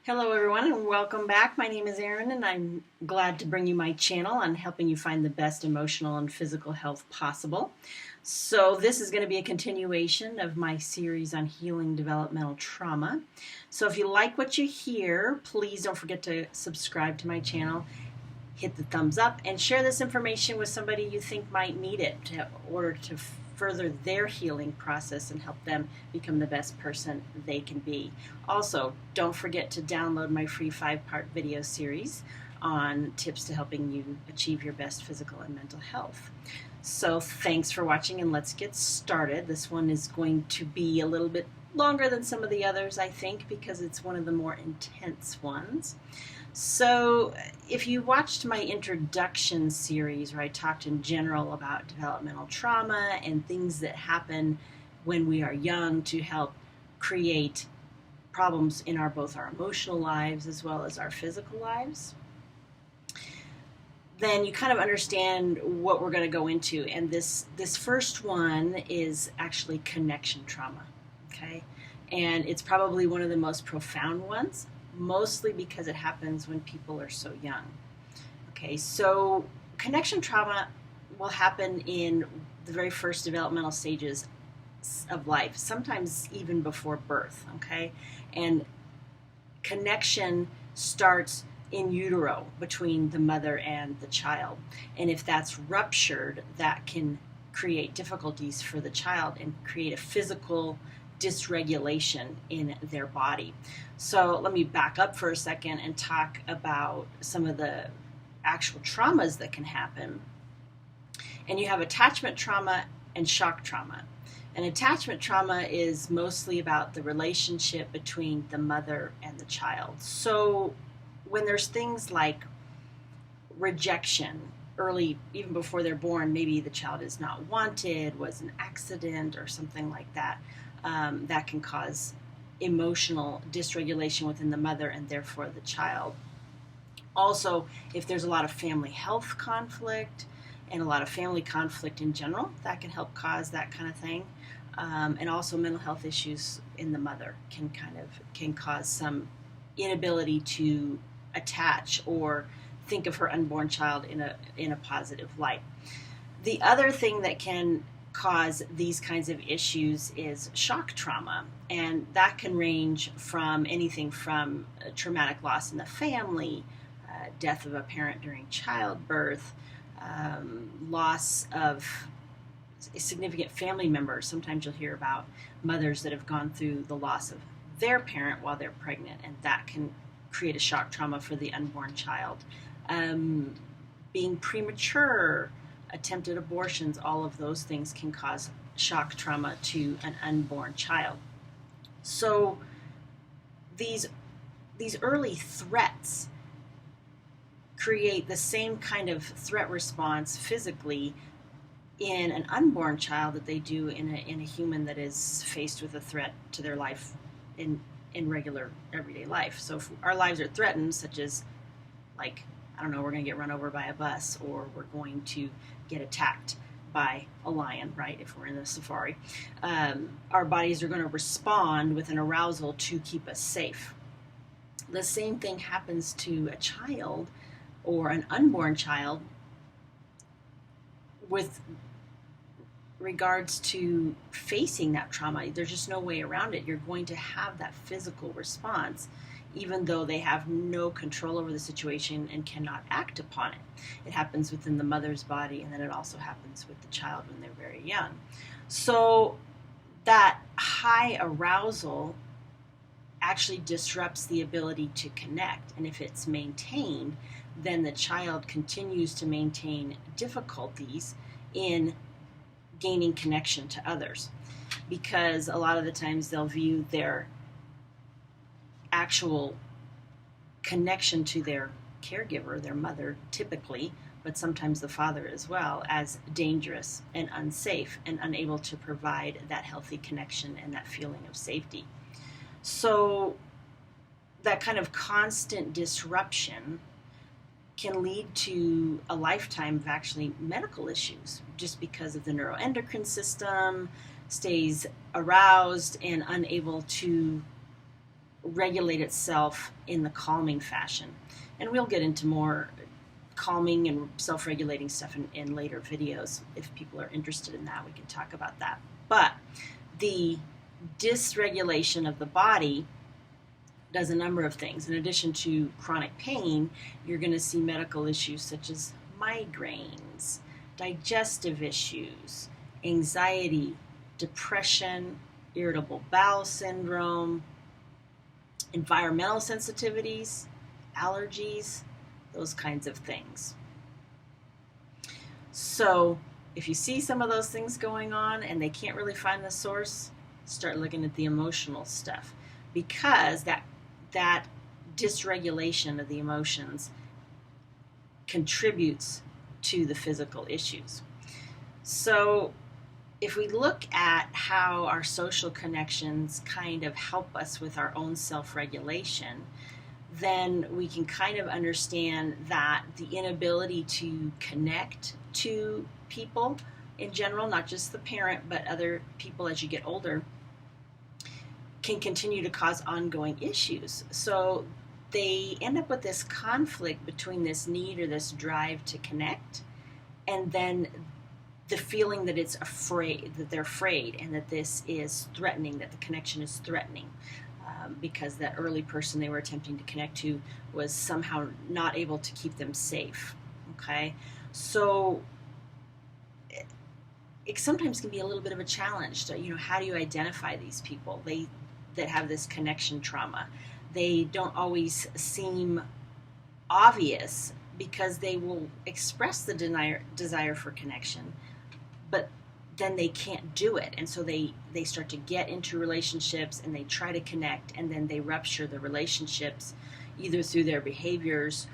Hello everyone and welcome back. My name is Erin and I'm glad to bring you my channel on helping you find the best emotional and physical health possible. So this is going to be a continuation of my series on healing developmental trauma. So if you like what you hear, please don't forget to subscribe to my channel, hit the thumbs up, and share this information with somebody you think might need it in order to further their healing process and help them become the best person they can be. Also, don't forget to download my free 5-part video series on tips to helping you achieve your best physical and mental health. So thanks for watching and let's get started. This one is going to be a little bit longer than some of the others, I think, because it's one of the more intense ones. So if you watched my introduction series where I talked in general about developmental trauma and things that happen when we are young to help create problems in both our emotional lives as well as our physical lives, then you kind of understand what we're going to go into. And this first one is actually connection trauma, okay? And it's probably one of the most profound ones, mostly because it happens when people are so young. Okay, so connection trauma will happen in the very first developmental stages of life, sometimes even before birth, okay? And connection starts in utero between the mother and the child. And if that's ruptured, that can create difficulties for the child and create a physical dysregulation in their body. So let me back up for a second and talk about some of the actual traumas that can happen. And you have attachment trauma and shock trauma. And attachment trauma is mostly about the relationship between the mother and the child. So when there's things like rejection early, even before they're born, maybe the child is not wanted, was an accident or something like that, that can cause emotional dysregulation within the mother and therefore the child. Also, if there's a lot of family health conflict and a lot of family conflict in general, that can help cause that kind of thing. And also mental health issues in the mother can cause some inability to attach or think of her unborn child in a positive light. The other thing that can cause these kinds of issues is shock trauma, and that can range from anything from traumatic loss in the family, death of a parent during childbirth, loss of significant family members. Sometimes you'll hear about mothers that have gone through the loss of their parent while they're pregnant, and that can create a shock trauma for the unborn child. Being premature, attempted abortions, all of those things can cause shock trauma to an unborn child. So these early threats create the same kind of threat response physically in an unborn child that they do in a human that is faced with a threat to their life in regular everyday life. So if our lives are threatened, such as, like, I don't know, we're going to get run over by a bus, or we're going to get attacked by a lion, right, if we're in a safari, our bodies are going to respond with an arousal to keep us safe. The same thing happens to a child or an unborn child with regards to facing that trauma. There's just no way around it. You're going to have that physical response even though they have no control over the situation and cannot act upon it. It happens within the mother's body, and then it also happens with the child when they're very young. So that high arousal actually disrupts the ability to connect, and if it's maintained, then the child continues to maintain difficulties in gaining connection to others, because a lot of the times they'll view their actual connection to their caregiver, their mother typically, but sometimes the father as well, as dangerous and unsafe and unable to provide that healthy connection and that feeling of safety. So that kind of constant disruption can lead to a lifetime of actually medical issues, just because of the neuroendocrine system stays aroused and unable to regulate itself in the calming fashion. And we'll get into more calming and self-regulating stuff in later videos. If people are interested in that, we can talk about that. But the dysregulation of the body does a number of things. In addition to chronic pain, you're going to see medical issues such as migraines, digestive issues, anxiety, depression, irritable bowel syndrome, environmental sensitivities, allergies, those kinds of things. So if you see some of those things going on and they can't really find the source, start looking at the emotional stuff, because that dysregulation of the emotions contributes to the physical issues. So if we look at how our social connections kind of help us with our own self-regulation, then we can kind of understand that the inability to connect to people in general, not just the parent, but other people as you get older, can continue to cause ongoing issues. So they end up with this conflict between this need or this drive to connect, and then the feeling that it's afraid, that they're afraid, and that this is threatening, that the connection is threatening, because that early person they were attempting to connect to was somehow not able to keep them safe. Okay, so it sometimes can be a little bit of a challenge to, how do you identify these people that have this connection trauma? They don't always seem obvious because they will express the desire for connection, but then they can't do it. And so they start to get into relationships and they try to connect, and then they rupture the relationships either through their behaviors,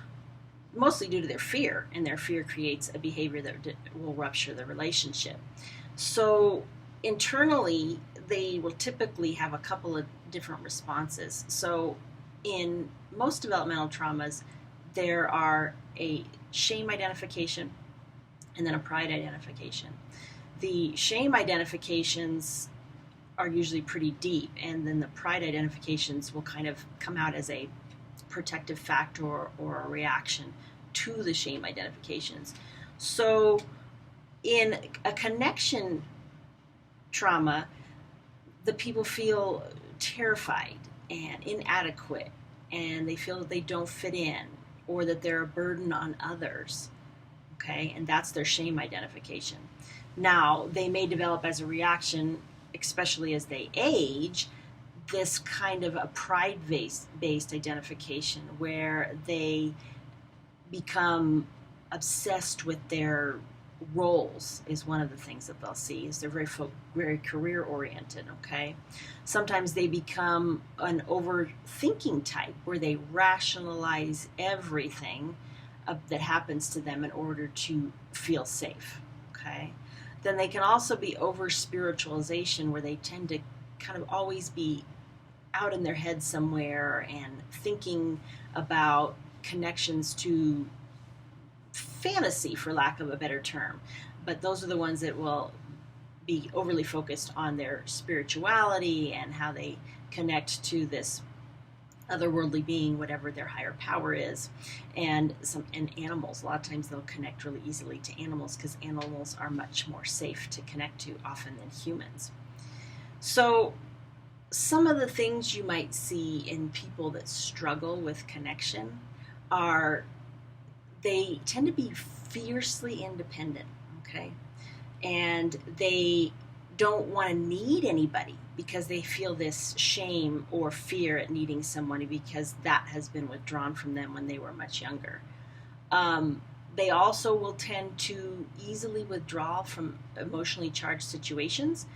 mostly due to their fear, and their fear creates a behavior that will rupture the relationship. So internally, they will typically have a couple of different responses. So in most developmental traumas, there are a shame identification and then a pride identification. The shame identifications are usually pretty deep, and then the pride identifications will kind of come out as a protective factor or a reaction to the shame identifications. So in a connection trauma, the people feel terrified and inadequate, and they feel that they don't fit in or that they're a burden on others. Okay, and that's their shame identification. Now, they may develop as a reaction, especially as they age, this kind of a pride-based identification where they become obsessed with their roles, is one of the things that they'll see, is they're very career-oriented, okay? Sometimes they become an overthinking type where they rationalize everything that happens to them in order to feel safe, okay? Then they can also be over-spiritualization, where they tend to kind of always be out in their head somewhere and thinking about connections to fantasy, for lack of a better term. But those are the ones that will be overly focused on their spirituality and how they connect to this otherworldly being, whatever their higher power is. And animals, a lot of times they'll connect really easily to animals because animals are much more safe to connect to often than humans. So some of the things you might see in people that struggle with connection are they tend to be fiercely independent, okay? And they don't want to need anybody because they feel this shame or fear at needing someone because that has been withdrawn from them when they were much younger. They also will tend to easily withdraw from emotionally charged situations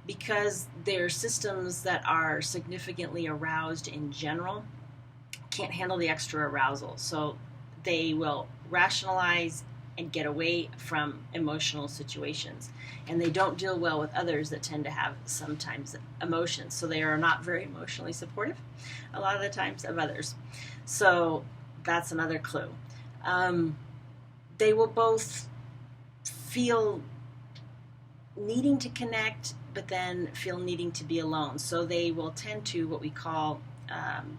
because their systems that are significantly aroused in general can't handle the extra arousal. So they will rationalize and get away from emotional situations. And they don't deal well with others that tend to have sometimes emotions. So they are not very emotionally supportive a lot of the times of others. So that's another clue. They will both feel needing to connect, but then feel needing to be alone. So they will tend to what we call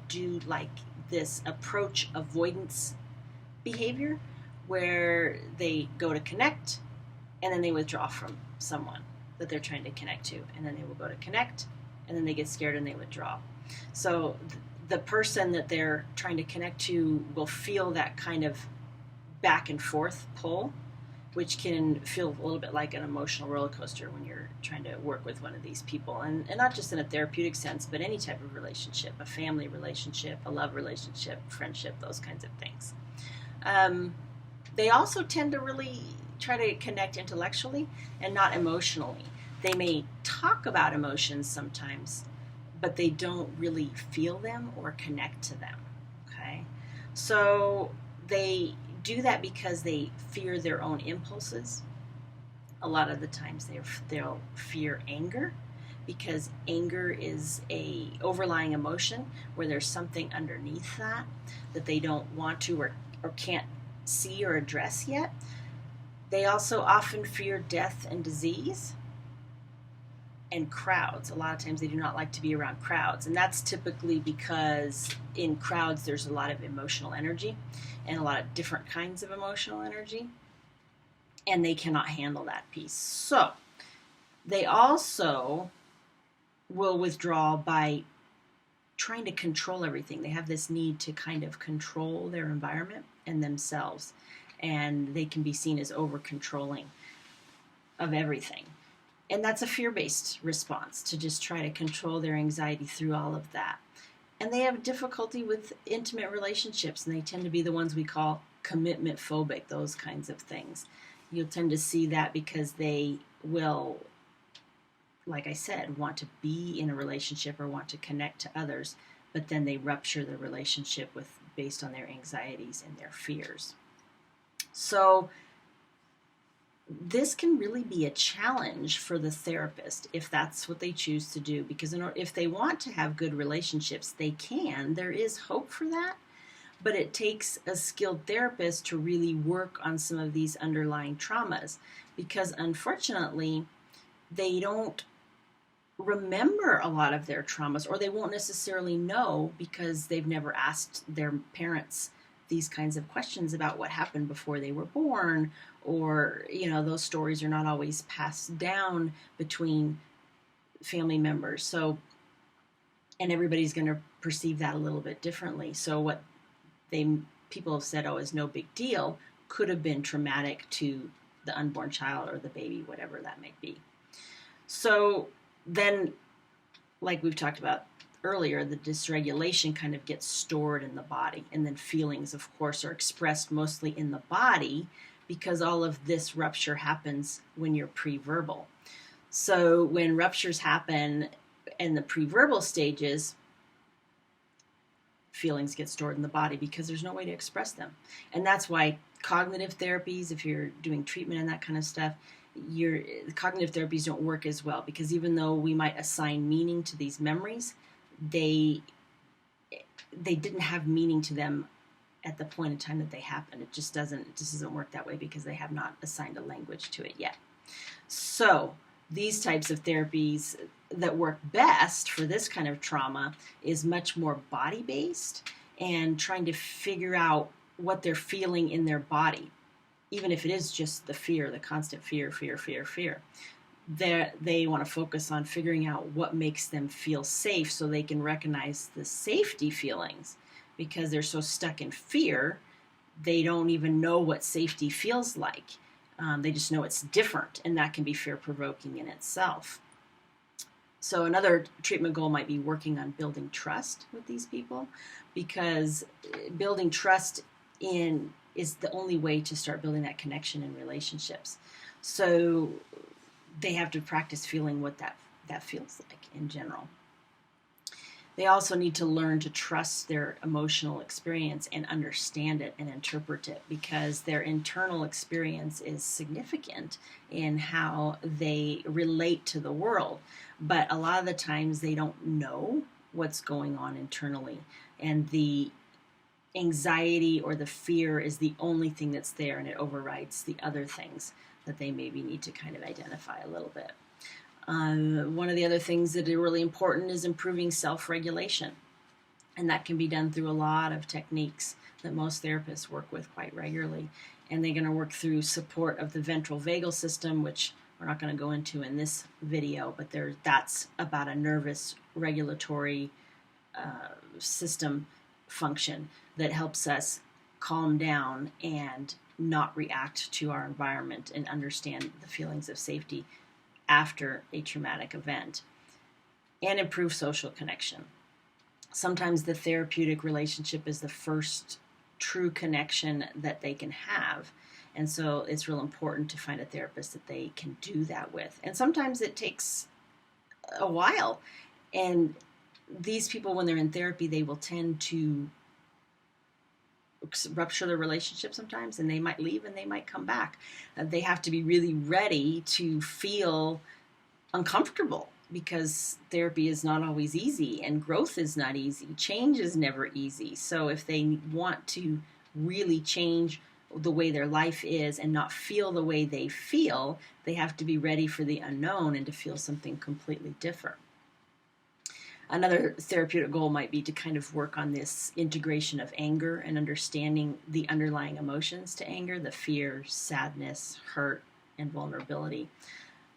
do like this approach avoidance behavior where they go to connect and then they withdraw from someone that they're trying to connect to, and then they will go to connect and then they get scared and they withdraw. So the person that they're trying to connect to will feel that kind of back and forth pull, which can feel a little bit like an emotional roller coaster when you're trying to work with one of these people. And not just in a therapeutic sense, but any type of relationship, a family relationship, a love relationship, friendship, those kinds of things. They also tend to really try to connect intellectually and not emotionally. They may talk about emotions sometimes, but they don't really feel them or connect to them. Okay? So they do that because they fear their own impulses. A lot of the times they'll fear anger, because anger is a overlying emotion where there's something underneath that they don't want to or can't see or address yet. They also often fear death and disease and crowds. A lot of times they do not like to be around crowds, and that's typically because in crowds there's a lot of emotional energy and a lot of different kinds of emotional energy, and they cannot handle that piece. So they also will withdraw by trying to control everything. They have this need to kind of control their environment and themselves, and they can be seen as over-controlling of everything. And that's a fear-based response, to just try to control their anxiety through all of that. And they have difficulty with intimate relationships, and they tend to be the ones we call commitment phobic, those kinds of things. You'll tend to see that because they will, like I said, want to be in a relationship or want to connect to others, but then they rupture the relationship based on their anxieties and their fears. So this can really be a challenge for the therapist if that's what they choose to do, because if they want to have good relationships, they can. There is hope for that, but it takes a skilled therapist to really work on some of these underlying traumas, because unfortunately they don't remember a lot of their traumas, or they won't necessarily know because they've never asked their parents these kinds of questions about what happened before they were born, or those stories are not always passed down between family members. So, and everybody's going to perceive that a little bit differently. So what people have said, oh, is no big deal, could have been traumatic to the unborn child or the baby, whatever that may be. So then, like we've talked about earlier, the dysregulation kind of gets stored in the body, and then feelings, of course, are expressed mostly in the body, because all of this rupture happens when you're pre-verbal. So when ruptures happen in the pre-verbal stages, feelings get stored in the body because there's no way to express them. And that's why cognitive therapies, if you're doing treatment and that kind of stuff, cognitive therapies don't work as well, because even though we might assign meaning to these memories, they didn't have meaning to them at the point in time that they happened. It just doesn't work that way because they have not assigned a language to it yet. So these types of therapies that work best for this kind of trauma is much more body-based, and trying to figure out what they're feeling in their body, even if it is just the fear, the constant fear. They want to focus on figuring out what makes them feel safe, so they can recognize the safety feelings, because they're so stuck in fear, they don't even know what safety feels like. They just know it's different, and that can be fear-provoking in itself. So another treatment goal might be working on building trust with these people, because building trust is the only way to start building that connection in relationships. So they have to practice feeling what that feels like in general. They also need to learn to trust their emotional experience and understand it and interpret it, because their internal experience is significant in how they relate to the world. But a lot of the times they don't know what's going on internally, and the anxiety or the fear is the only thing that's there, and it overrides the other things that they maybe need to kind of identify a little bit. One of the other things that are really important is improving self-regulation. And that can be done through a lot of techniques that most therapists work with quite regularly. And they're going to work through support of the ventral vagal system, which we're not going to go into in this video, but that's about a nervous regulatory system function that helps us calm down and not react to our environment and understand the feelings of safety after a traumatic event, and improve social connection. Sometimes the therapeutic relationship is the first true connection that they can have. And so it's real important to find a therapist that they can do that with. And sometimes it takes a while. And these people, when they're in therapy, they will tend to rupture their relationship sometimes, and they might leave and they might come back. They have to be really ready to feel uncomfortable, because therapy is not always easy, and growth is not easy. Change is never easy. So if they want to really change the way their life is and not feel the way they feel, they have to be ready for the unknown and to feel something completely different. Another therapeutic goal might be to kind of work on this integration of anger and understanding the underlying emotions to anger, the fear, sadness, hurt, and vulnerability.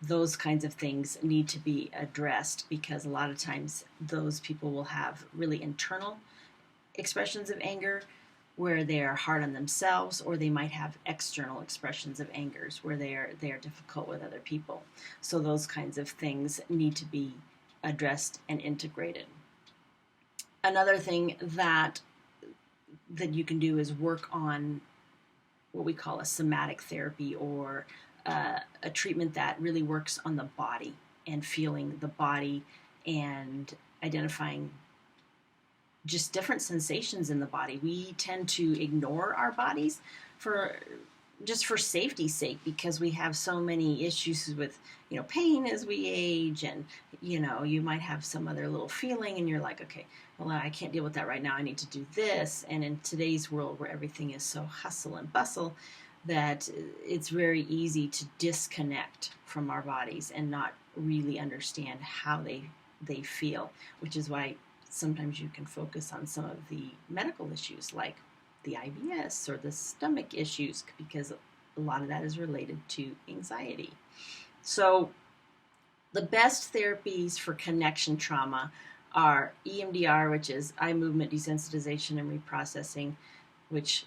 Those kinds of things need to be addressed, because a lot of times those people will have really internal expressions of anger where they are hard on themselves, or they might have external expressions of angers where they are difficult with other people. So those kinds of things need to be addressed and integrated. Another thing that you can do is work on what we call a somatic therapy, or a treatment that really works on the body and feeling the body and identifying just different sensations in the body. We tend to ignore our bodies for safety's sake, because we have so many issues with, pain as we age, and, you might have some other little feeling and you're like, okay, well, I can't deal with that right now. I need to do this. And in today's world where everything is so hustle and bustle, that it's very easy to disconnect from our bodies and not really understand how they feel, which is why sometimes you can focus on some of the medical issues like the IBS or the stomach issues, because a lot of that is related to anxiety. So the best therapies for connection trauma are EMDR, which is eye movement desensitization and reprocessing, which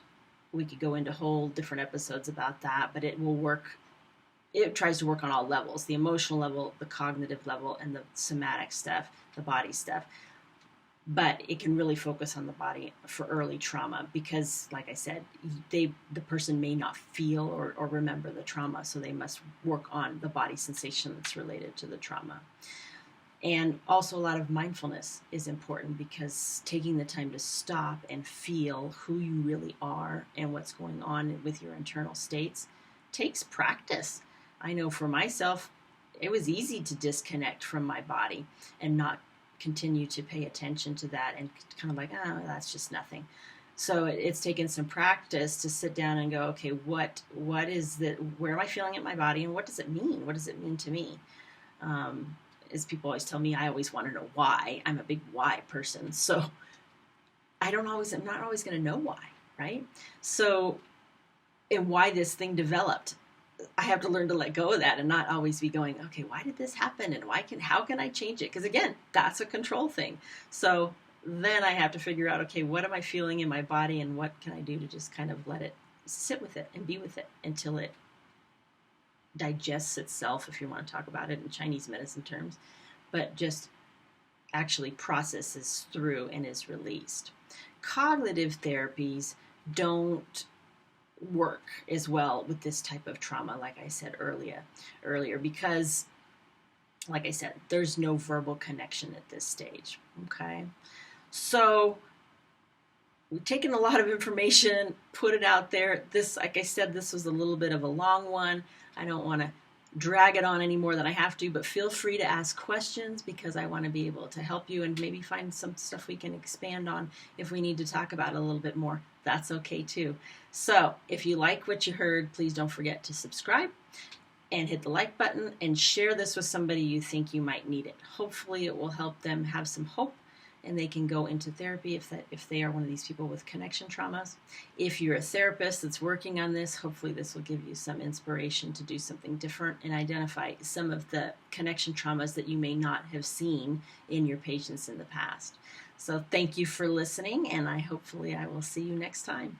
we could go into whole different episodes about that, but it tries to work on all levels: the emotional level, the cognitive level, and the somatic stuff, the body stuff. But it can really focus on the body for early trauma, because, like I said, the person may not feel or remember the trauma, so they must work on the body sensation that's related to the trauma. And also a lot of mindfulness is important, because taking the time to stop and feel who you really are and what's going on with your internal states takes practice. I know for myself, it was easy to disconnect from my body and not continue to pay attention to that, and kind of like, oh, that's just nothing. So it's taken some practice to sit down and go, okay, what is that? Where am I feeling it in my body, and what does it mean? What does it mean to me? As people always tell me, I always want to know why. I'm a big why person, so I'm not always going to know why, right? So, and why this thing developed, I have to learn to let go of that and not always be going, okay, why did this happen, and how can I change it? Because again, that's a control thing. So then I have to figure out, okay, what am I feeling in my body, and what can I do to just kind of let it sit with it and be with it until it digests itself, if you want to talk about it in Chinese medicine terms, but just actually processes through and is released. Cognitive therapies don't work as well with this type of trauma, like I said earlier, because, like I said, there's no verbal connection at this stage. Okay, so we've taken a lot of information, put it out there. This, like I said, this was a little bit of a long one. I don't want to drag it on any more than I have to, but feel free to ask questions, because I want to be able to help you and maybe find some stuff we can expand on if we need to talk about it a little bit more. That's okay too. So if you like what you heard, please don't forget to subscribe and hit the like button, and share this with somebody you think you might need it. Hopefully it will help them have some hope and they can go into therapy if they are one of these people with connection traumas. If you're a therapist that's working on this, hopefully this will give you some inspiration to do something different and identify some of the connection traumas that you may not have seen in your patients in the past. So thank you for listening, and hopefully I will see you next time.